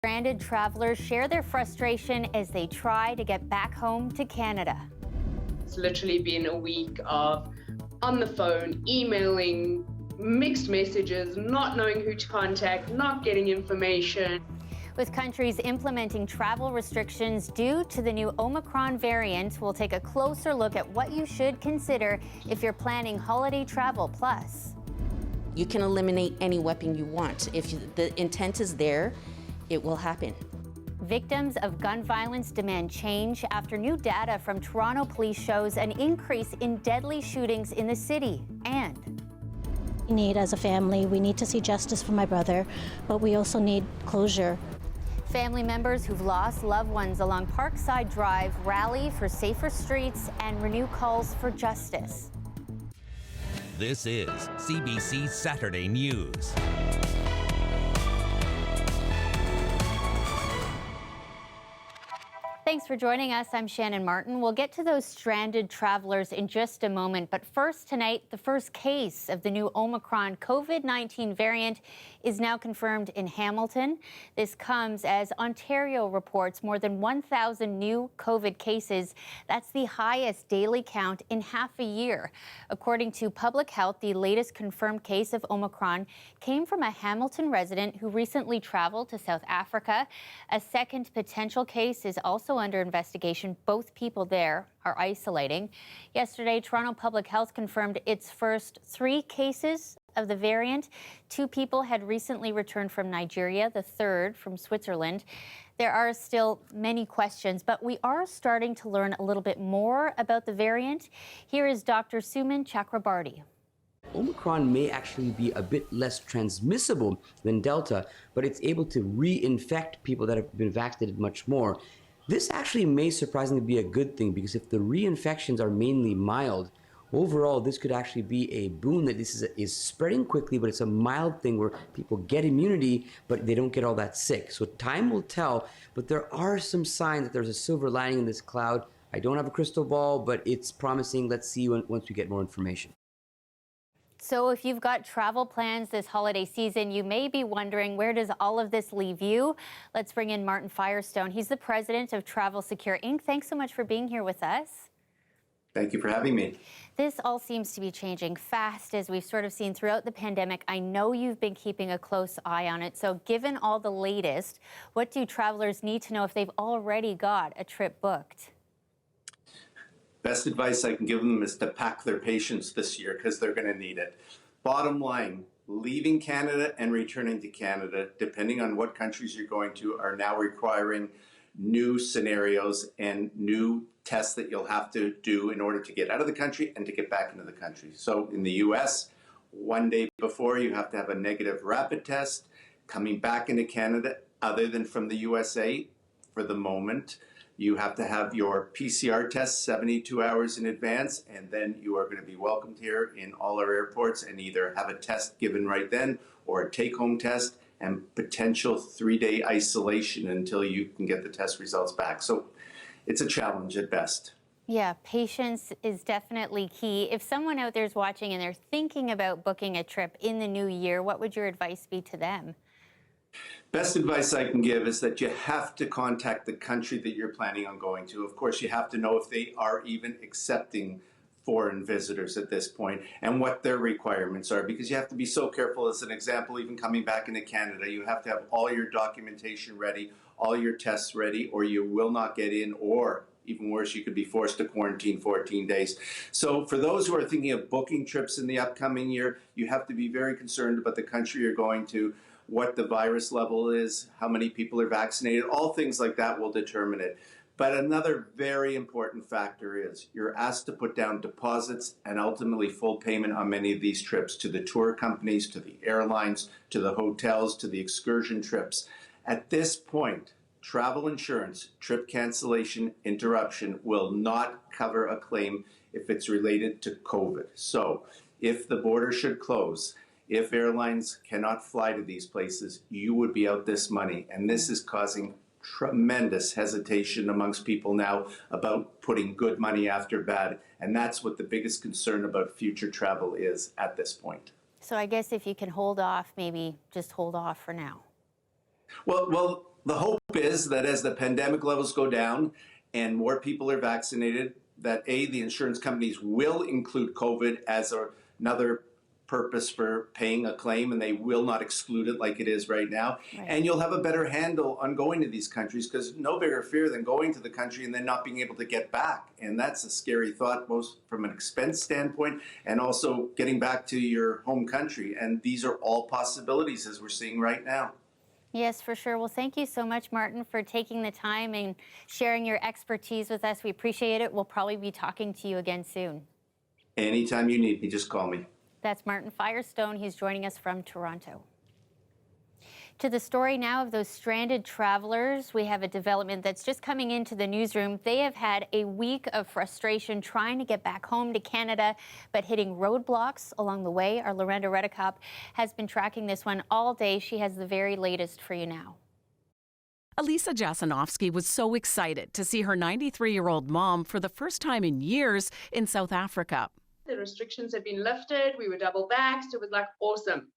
Stranded travelers share their frustration as they try to get back home to Canada. It's literally been a week of on the phone, emailing, mixed messages, not knowing who to contact, not getting information. With countries implementing travel restrictions due to the new Omicron variant, we'll take a closer look at what you should consider if you're planning holiday travel. Plus, you can eliminate any weapon you want. If the intent is there, it will happen. Victims of gun violence demand change after new data from Toronto police shows an increase in deadly shootings in the city. And we need, as a family, we need to see justice for my brother, but we also need closure. Family members who've lost loved ones along Parkside Drive rally for safer streets and renew calls for justice. This is CBC Saturday News. Thanks for joining us. I'm Shannon Martin. We'll get to those stranded travelers in just a moment. But first tonight, the first case of the new Omicron COVID-19 variant is now confirmed in Hamilton. This comes as Ontario reports more than 1,000 new COVID cases. That's the highest daily count in half a year. According to Public Health, the latest confirmed case of Omicron came from a Hamilton resident who recently traveled to South Africa. A second potential case is also under investigation. Both people there are isolating. Yesterday, Toronto Public Health confirmed its first 3 cases of the variant. 2 people had recently returned from Nigeria, the third from Switzerland. There are still many questions, but we are starting to learn a little bit more about the variant. Here is Dr. Suman Chakrabarty. Omicron may actually be a bit less transmissible than Delta, but it's able to reinfect people that have been vaccinated much more. This actually may surprisingly be a good thing, because if the reinfections are mainly mild, overall this could actually be a boon that this is spreading quickly, but it's a mild thing where people get immunity, but they don't get all that sick. So time will tell, but there are some signs that there's a silver lining in this cloud. I don't have a crystal ball, but it's promising. Let's see once we get more information. So if you've got travel plans this holiday season, you may be wondering, where does all of this leave you? Let's bring in Martin Firestone. He's the president of Travel Secure Inc. Thanks so much for being here with us. Thank you for having me. This all seems to be changing fast, as we've sort of seen throughout the pandemic. I know you've been keeping a close eye on it. So given all the latest, what do travelers need to know if they've already got a trip booked? Best advice I can give them is to pack their patience this year, because they're going to need it. Bottom line, leaving Canada and returning to Canada, depending on what countries you're going to, are now requiring new scenarios and new tests that you'll have to do in order to get out of the country and to get back into the country. So in the US, one day before, you have to have a negative rapid test. Coming back into Canada, other than from the USA, for the moment, you have to have your PCR test 72 hours in advance, and then you are going to be welcomed here in all our airports and either have a test given right then or a take-home test and potential 3-day isolation until you can get the test results back. So it's a challenge at best. Yeah, patience is definitely key. If someone out there is watching and they're thinking about booking a trip in the new year, what would your advice be to them? Best advice I can give is that you have to contact the country that you're planning on going to. Of course, you have to know if they are even accepting foreign visitors at this point and what their requirements are, because you have to be so careful. As an example, even coming back into Canada, you have to have all your documentation ready, all your tests ready, or you will not get in, or even worse, you could be forced to quarantine 14 days. So for those who are thinking of booking trips in the upcoming year, you have to be very concerned about the country you're going to, what the virus level is, how many people are vaccinated. All things like that will determine it. But another very important factor is you're asked to put down deposits and ultimately full payment on many of these trips, to the tour companies, to the airlines, to the hotels, to the excursion trips. At this point, travel insurance, trip cancellation, interruption will not cover a claim if it's related to COVID. So if the border should close, if airlines cannot fly to these places, you would be out this money. And this is causing tremendous hesitation amongst people now about putting good money after bad. And that's what the biggest concern about future travel is at this point. So I guess if you can hold off, maybe just hold off for now. Well, The hope is that as the pandemic levels go down and more people are vaccinated, that the insurance companies will include COVID as another purpose for paying a claim, and they will not exclude it like it is right now. Right. And you'll have a better handle on going to these countries, because no bigger fear than going to the country and then not being able to get back. And that's a scary thought, both from an expense standpoint and also getting back to your home country. And these are all possibilities as we're seeing right now. Yes, for sure. Well, thank you so much, Martin, for taking the time and sharing your expertise with us. We appreciate it. We'll probably be talking to you again soon. Anytime you need me, just call me. That's Martin Firestone. He's joining us from Toronto. To the story now of those stranded travelers, we have a development that's just coming into the newsroom. They have had a week of frustration trying to get back home to Canada, but hitting roadblocks along the way. Our Lorenda Redekop has been tracking this one all day. She has the very latest for you now. Elisa Jasanovsky was so excited to see her 93-year-old mom for the first time in years in South Africa. The restrictions had been lifted. We were double vaxxed. It was like awesome.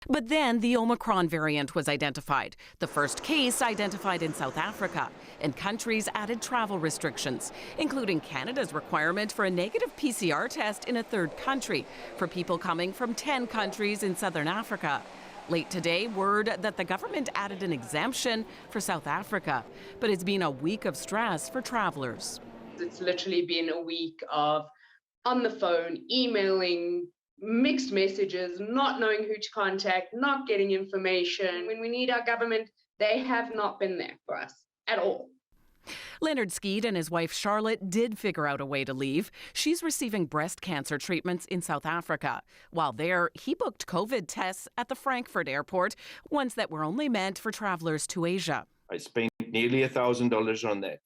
But then the Omicron variant was identified, the first case identified in South Africa, and countries added travel restrictions, including Canada's requirement for a negative PCR test in a third country for people coming from 10 countries in southern Africa. Late today, word that the government added an exemption for South Africa, but it's been a week of stress for travelers. It's literally been a week of on the phone, emailing, mixed messages, not knowing who to contact, not getting information. When we need our government, they have not been there for us at all. Leonard Skeed and his wife Charlotte did figure out a way to leave. She's receiving breast cancer treatments in South Africa. While there, he booked COVID tests at the Frankfurt airport, ones that were only meant for travelers to Asia. I spent nearly $1,000 on that.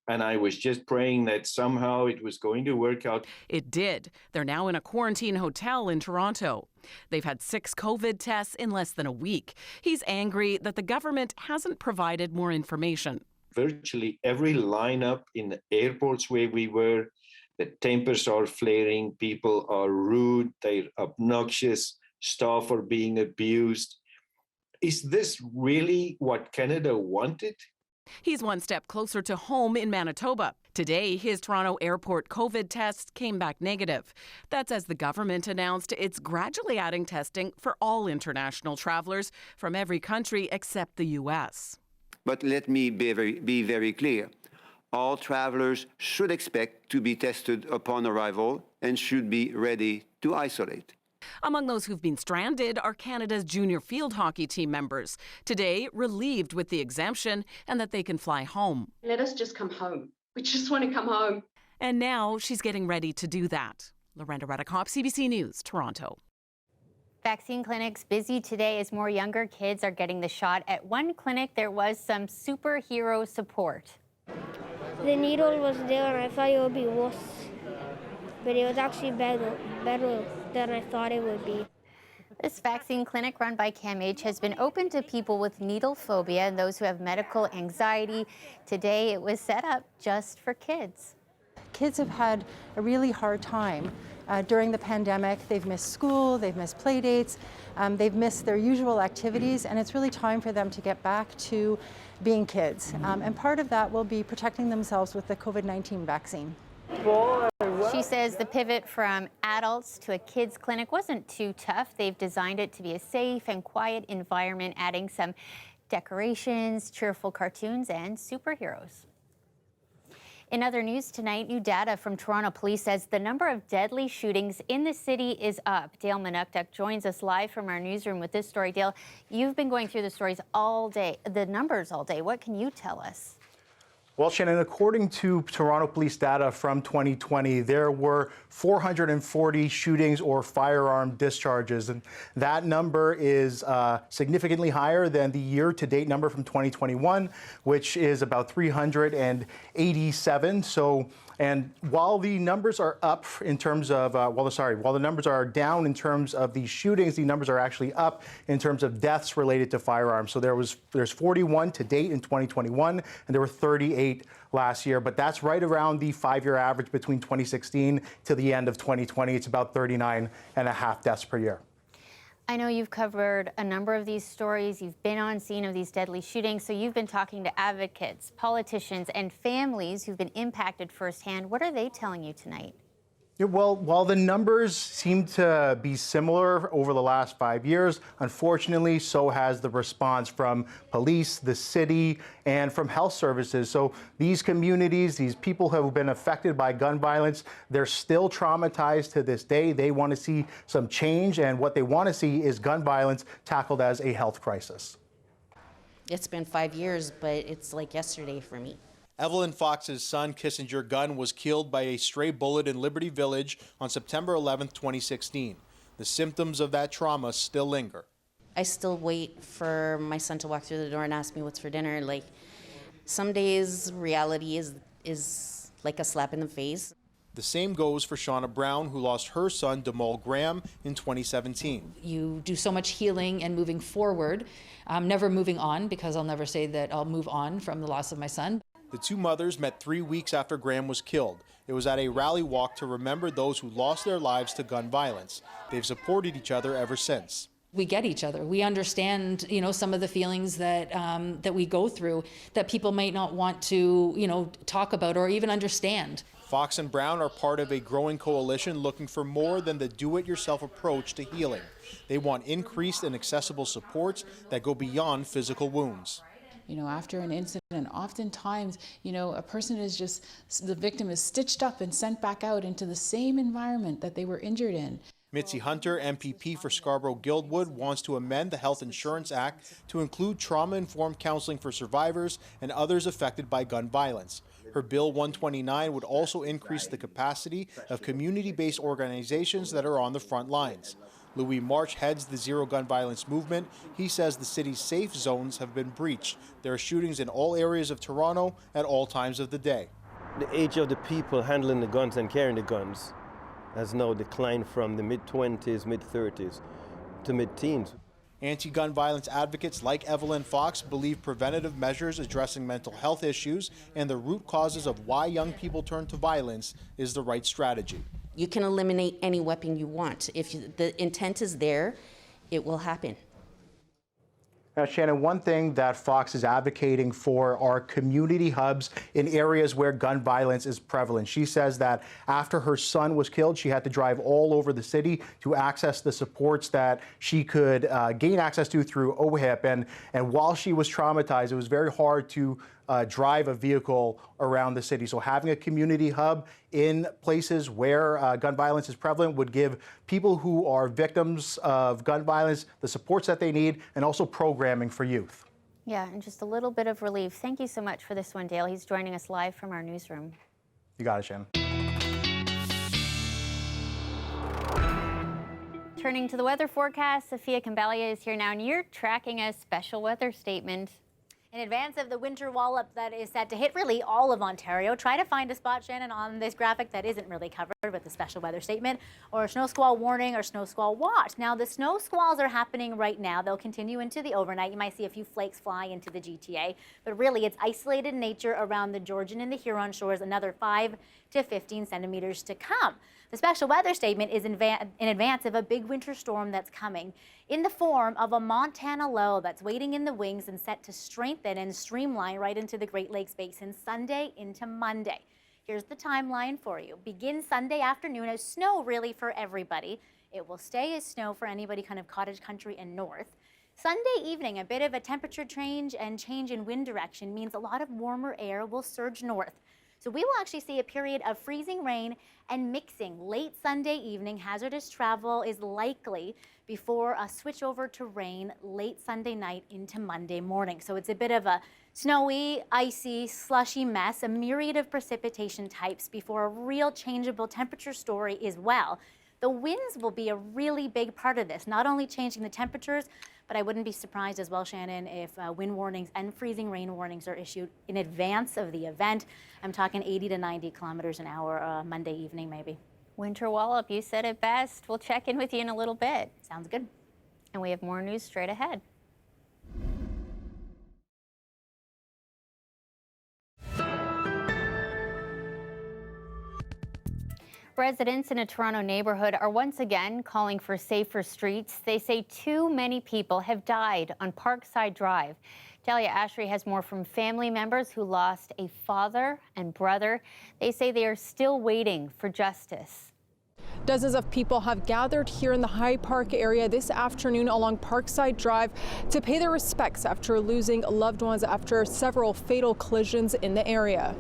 And I was just praying that somehow it was going to work out. It did. They're now in a quarantine hotel in Toronto. They've had 6 COVID tests in less than a week. He's angry that the government hasn't provided more information. Virtually every lineup in the airports where we were, the tempers are flaring, people are rude, they're obnoxious, staff are being abused. Is this really what Canada wanted? He's one step closer to home in Manitoba. Today, his Toronto airport COVID tests came back negative. That's as the government announced it's gradually adding testing for all international travelers from every country except the U.S. But let me be very clear. All travelers should expect to be tested upon arrival and should be ready to isolate. Among those who've been stranded are Canada's junior field hockey team members. Today, relieved with the exemption and that they can fly home. Let us just come home. We just want to come home. And now she's getting ready to do that. Lorenda Redekop, CBC News, Toronto. Vaccine clinics busy today as more younger kids are getting the shot. At one clinic, there was some superhero support. The needle was there and I thought it would be worse, but it was actually better than I thought it would be. This vaccine clinic run by CAMH has been open to people with needle phobia and those who have medical anxiety. Today it was set up just for kids. Kids have had a really hard time during the pandemic. They've missed school, they've missed play dates, they've missed their usual activities, and it's really time for them to get back to being kids. And part of that will be protecting themselves with the COVID-19 vaccine. She says the pivot from adults to a kids clinic wasn't too tough. They've designed it to be a safe and quiet environment, adding some decorations, cheerful cartoons, and superheroes. In other news tonight, new data from Toronto Police says the number of deadly shootings in the city is up. Dale Manukduk joins us live from our newsroom with this story. Dale, you've been going through the stories all day, the numbers all day. What can you tell us? Well, Shannon, according to Toronto Police data from 2020, there were 440 shootings or firearm discharges, and that number is significantly higher than the year-to-date number from 2021, which is about 387. And while the numbers are up in terms of, while the numbers are down in terms of the shootings, the numbers are actually up in terms of deaths related to firearms. So there's 41 to date in 2021, and there were 38 last year. But that's right around the 5-year average between 2016 to the end of 2020. It's about 39 and a half deaths per year. I know you've covered a number of these stories. You've been on scene of these deadly shootings. So you've been talking to advocates, politicians, and families who've been impacted firsthand. What are they telling you tonight? Yeah, well, while the numbers seem to be similar over the last 5 years, unfortunately, so has the response from police, the city, and from health services. So these communities, these people who have been affected by gun violence, they're still traumatized to this day. They want to see some change, and what they want to see is gun violence tackled as a health crisis. It's been 5 years, but it's like yesterday for me. Evelyn Fox's son, Kissinger Gunn, was killed by a stray bullet in Liberty Village on September 11, 2016. The symptoms of that trauma still linger. I still wait for my son to walk through the door and ask me what's for dinner. Like, some days reality is like a slap in the face. The same goes for Shauna Brown, who lost her son, Demal Graham, in 2017. You do so much healing and moving forward, never moving on, because I'll never say that I'll move on from the loss of my son. The two mothers met 3 weeks after Graham was killed. It was at a rally walk to remember those who lost their lives to gun violence. They've supported each other ever since. We get each other. We understand, some of the feelings that that we go through that people might not want to, talk about or even understand. Fox and Brown are part of a growing coalition looking for more than the do-it-yourself approach to healing. They want increased and accessible supports that go beyond physical wounds. After an incident, oftentimes, a person is just, the victim is stitched up and sent back out into the same environment that they were injured in. Mitzi Hunter, MPP for Scarborough-Guildwood, wants to amend the Health Insurance Act to include trauma-informed counseling for survivors and others affected by gun violence. Her Bill 129 would also increase the capacity of community-based organizations that are on the front lines. Louis March heads the Zero Gun Violence movement. He says the city's safe zones have been breached. There are shootings in all areas of Toronto at all times of the day. The age of the people handling the guns and carrying the guns has now declined from the mid-20s, mid-30s to mid-teens. Anti-gun violence advocates like Evelyn Fox believe preventative measures addressing mental health issues and the root causes of why young people turn to violence is the right strategy. You can eliminate any weapon you want. If the intent is there, it will happen. Now, Shannon, one thing that Fox is advocating for are community hubs in areas where gun violence is prevalent. She says that after her son was killed, she had to drive all over the city to access the supports that she could gain access to through OHIP. And while she was traumatized, it was very hard to drive a vehicle around the city. So having a community hub in places where gun violence is prevalent would give people who are victims of gun violence the supports that they need and also programming for youth. Yeah, and just a little bit of relief. Thank you so much for this one, Dale. He's joining us live from our newsroom. You got it, Shannon. Turning to the weather forecast, Sophia Cambalia is here now, and you're tracking a special weather statement. In advance of the winter wallop that is set to hit really all of Ontario, try to find a spot, Shannon, on this graphic that isn't really covered with the special weather statement or a snow squall warning or snow squall watch. Now, the snow squalls are happening right now. They'll continue into the overnight. You might see a few flakes fly into the GTA, but really it's isolated nature around the Georgian and the Huron shores, another 5 to 15 centimeters to come. The special weather statement is in advance of a big winter storm that's coming in the form of a Montana low that's waiting in the wings and set to strengthen and streamline right into the Great Lakes Basin Sunday into Monday. Here's the timeline for you. Begin Sunday afternoon as snow really for everybody. It will stay as snow for anybody kind of cottage country and north. Sunday evening, a bit of a temperature change and change in wind direction means a lot of warmer air will surge north. So we will actually see a period of freezing rain and mixing. Late Sunday evening, hazardous travel is likely before a switch over to rain late Sunday night into Monday morning. So it's a bit of a snowy, icy, slushy mess, a myriad of precipitation types before a real changeable temperature story as well. The winds will be a really big part of this, not only changing the temperatures, but I wouldn't be surprised as well, Shannon, if wind warnings and freezing rain warnings are issued in advance of the event. I'm talking 80 to 90 kilometers an hour Monday evening, maybe. Winter wallop, you said it best. We'll check in with you in a little bit. Sounds good. And we have more news straight ahead. Residents in a Toronto neighborhood are once again calling for safer streets. They say too many people have died on Parkside Drive. Talia Ashry has more from family members who lost a father and brother. They say they are still waiting for justice. Dozens of people have gathered here in the High Park area this afternoon along Parkside Drive to pay their respects after losing loved ones after several fatal collisions in the area.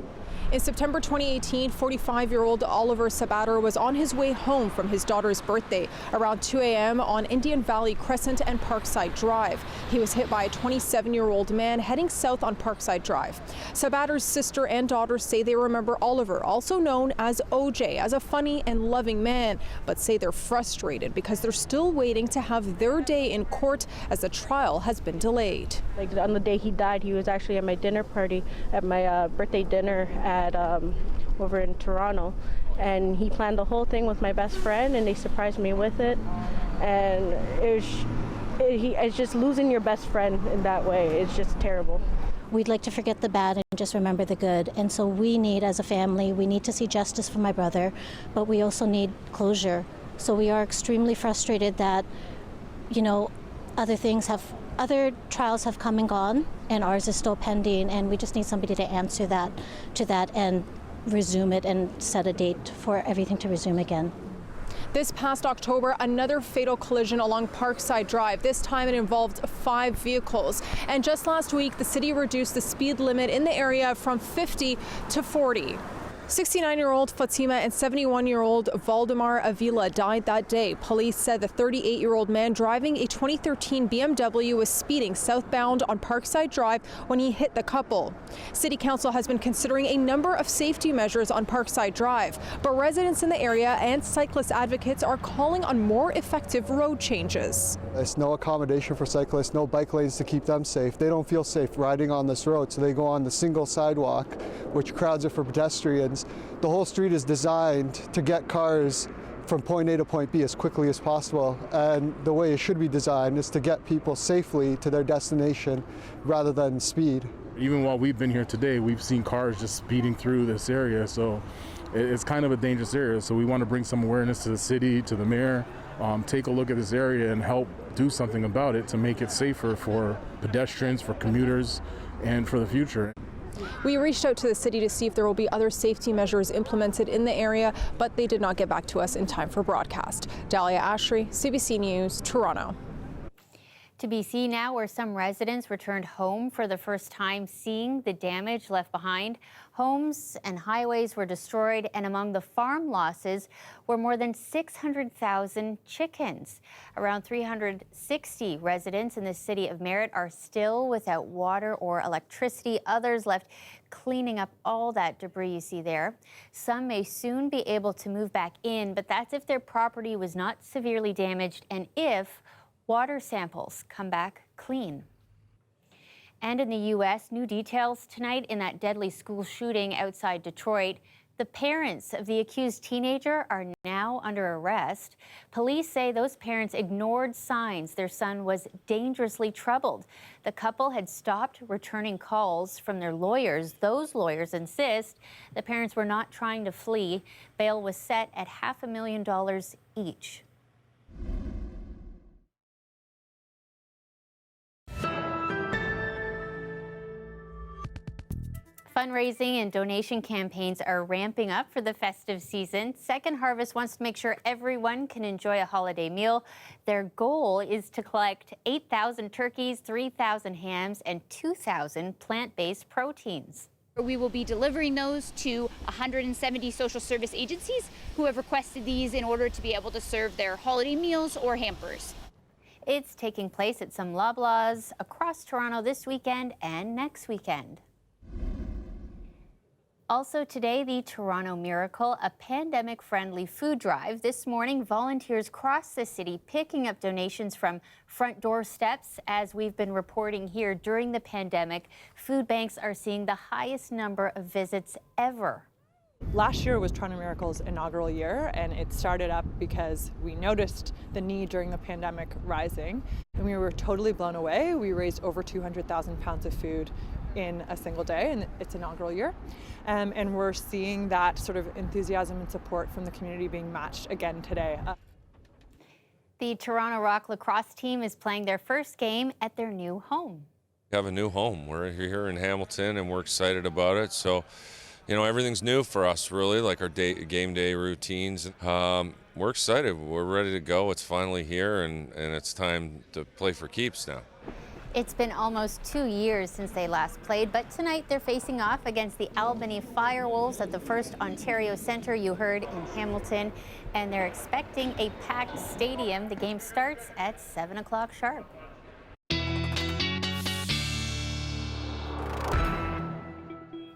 In September 2018, 45-year-old Oliver Sabater was on his way home from his daughter's birthday around 2 a.m. on Indian Valley Crescent and Parkside Drive. He was hit by a 27-year-old man heading south on Parkside Drive. Sabater's sister and daughter say they remember Oliver, also known as OJ, as a funny and loving man, but say they're frustrated because they're still waiting to have their day in court as the trial has been delayed. Like on the day he died, he was actually at my dinner party, at my birthday dinner over in Toronto, and he planned the whole thing with my best friend, and they surprised me with it. And it's just losing your best friend in that way. It's just terrible. We'd like to forget the bad and just remember the good. And so we need, as a family, we need to see justice for my brother, but we also need closure. So we are extremely frustrated that, you know, other trials have come and gone, and ours is still pending, and we just need somebody to answer to that and resume it and set a date for everything to resume again. This past October, another fatal collision along Parkside Drive. This time it involved 5 vehicles. And just last week, the city reduced the speed limit in the area from 50 to 40. 69-year-old Fatima and 71-year-old Valdemar Avila died that day. Police said the 38-year-old man driving a 2013 BMW was speeding southbound on Parkside Drive when he hit the couple. City Council has been considering a number of safety measures on Parkside Drive, but residents in the area and cyclist advocates are calling on more effective road changes. There's no accommodation for cyclists, no bike lanes to keep them safe. They don't feel safe riding on this road, so they go on the single sidewalk, which crowds it for pedestrians. The whole street is designed to get cars from point A to point B as quickly as possible, and the way it should be designed is to get people safely to their destination rather than speed. Even while we've been here today, we've seen cars just speeding through this area, so it's kind of a dangerous area. So we want to bring some awareness to the city, to the mayor, take a look at this area and help do something about it to make it safer for pedestrians, for commuters, and for the future. We reached out to the city to see if there will be other safety measures implemented in the area, but they did not get back to us in time for broadcast. Talia Ashry, CBC News, Toronto. To BC now, where some residents returned home for the first time, seeing the damage left behind. Homes and highways were destroyed, and among the farm losses were more than 600,000 chickens. Around 360 residents in the city of Merritt are still without water or electricity. Others left cleaning up all that debris you see there. Some may soon be able to move back in, but that's if their property was not severely damaged and if water samples come back clean. And in the U.S., new details tonight in that deadly school shooting outside Detroit. The parents of the accused teenager are now under arrest. Police say those parents ignored signs their son was dangerously troubled. The couple had stopped returning calls from their lawyers. Those lawyers insist the parents were not trying to flee. Bail was set at $500,000 each. Fundraising and donation campaigns are ramping up for the festive season. Second Harvest wants to make sure everyone can enjoy a holiday meal. Their goal is to collect 8,000 turkeys, 3,000 hams, and 2,000 plant-based proteins. We will be delivering those to 170 social service agencies who have requested these in order to be able to serve their holiday meals or hampers. It's taking place at some Loblaws across Toronto this weekend and next weekend. Also today, the Toronto Miracle, a pandemic-friendly food drive. This morning, volunteers crossed the city picking up donations from front doorsteps. As we've been reporting here during the pandemic, food banks are seeing the highest number of visits ever. Last year was Toronto Miracle's inaugural year, and it started up because we noticed the need during the pandemic rising, and we were totally blown away. We raised over 200,000 pounds of food in a single day in its inaugural year. And we're seeing that sort of enthusiasm and support from the community being matched again today. The Toronto Rock lacrosse team is playing their first game at their new home. We have a new home. We're here in Hamilton and we're excited about it. So, you know, everything's new for us really, like our game day routines. We're excited. We're ready to go. It's finally here and it's time to play for keeps now. It's been almost 2 years since they last played, but tonight they're facing off against the Albany Firewolves at the First Ontario Centre you heard in Hamilton, and they're expecting a packed stadium. The game starts at 7 o'clock sharp.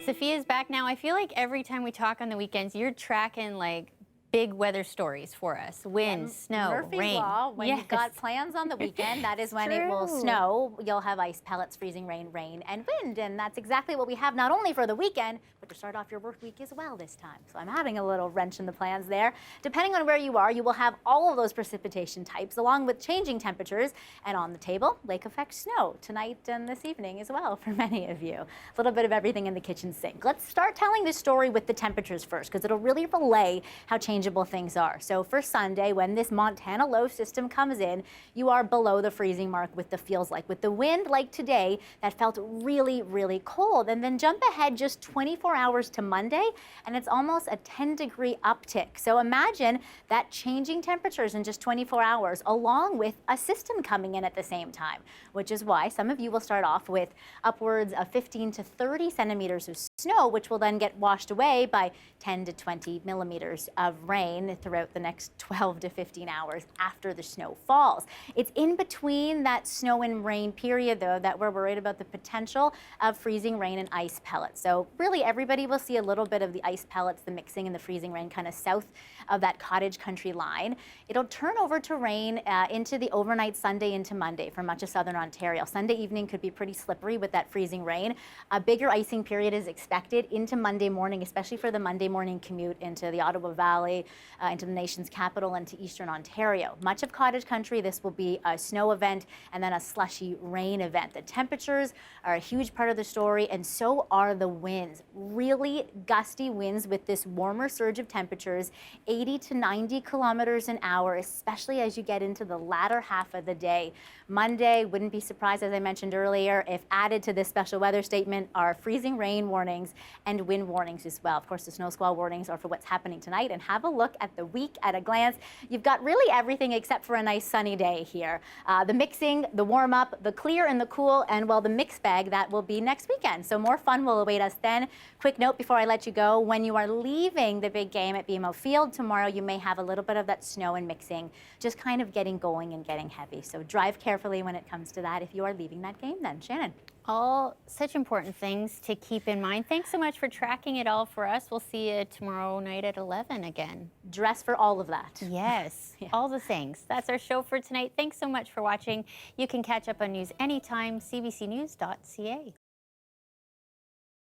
Sophia's back now. I feel like every time we talk on the weekends, you're tracking like big weather stories for us. Wind, snow, Murphy's rain. Law, when you've got plans on the weekend, that is when it will snow. You'll have ice pellets, freezing rain, and wind. And that's exactly what we have not only for the weekend, but to start off your work week as well this time. So I'm adding a little wrench in the plans there. Depending on where you are, you will have all of those precipitation types along with changing temperatures. And on the table, lake effect snow tonight and this evening as well for many of you. A little bit of everything in the kitchen sink. Let's start telling this story with the temperatures first, because it'll really relay how changeable things are. So for Sunday, when this Montana low system comes in, you are below the freezing mark with the feels like. With the wind like today, that felt really, really cold. And then jump ahead just 24 hours to Monday, and it's almost a 10-degree uptick. So imagine that changing temperatures in just 24 hours, along with a system coming in at the same time, which is why some of you will start off with upwards of 15 to 30 centimeters of snow, which will then get washed away by 10 to 20 millimeters of rain throughout the next 12 to 15 hours after the snow falls. It's in between that snow and rain period, though, that we're worried about the potential of freezing rain and ice pellets. So really everybody will see a little bit of the ice pellets, the mixing and the freezing rain kind of south of that cottage country line. It'll turn over to rain into the overnight Sunday into Monday for much of southern Ontario. Sunday evening could be pretty slippery with that freezing rain. A bigger icing period is expected into Monday morning, especially for the Monday morning commute into the Ottawa Valley, into the nation's capital, and to eastern Ontario. Much of cottage country, this will be a snow event and then a slushy rain event. The temperatures are a huge part of the story, and so are the winds. Really gusty winds with this warmer surge of temperatures, 80 to 90 kilometers an hour, especially as you get into the latter half of the day. Monday, wouldn't be surprised, as I mentioned earlier, if added to this special weather statement are freezing rain warnings and wind warnings as well. Of course, the snow squall warnings are for what's happening tonight. And have a look at the week at a glance. You've got really everything except for a nice sunny day here. The mixing, the warm up, the clear and the cool, and well, the mixed bag, that will be next weekend. So more fun will await us then. Quick note before I let you go, when you are leaving the big game at BMO Field tomorrow, you may have a little bit of that snow and mixing, just kind of getting going and getting heavy. So drive carefully when it comes to that if you are leaving that game then. Shannon. All such important things to keep in mind. Thanks so much for tracking it all for us. We'll see you tomorrow night at 11 again. Dress for all of that. Yes, all the things. That's our show for tonight. Thanks so much for watching. You can catch up on news anytime, cbcnews.ca.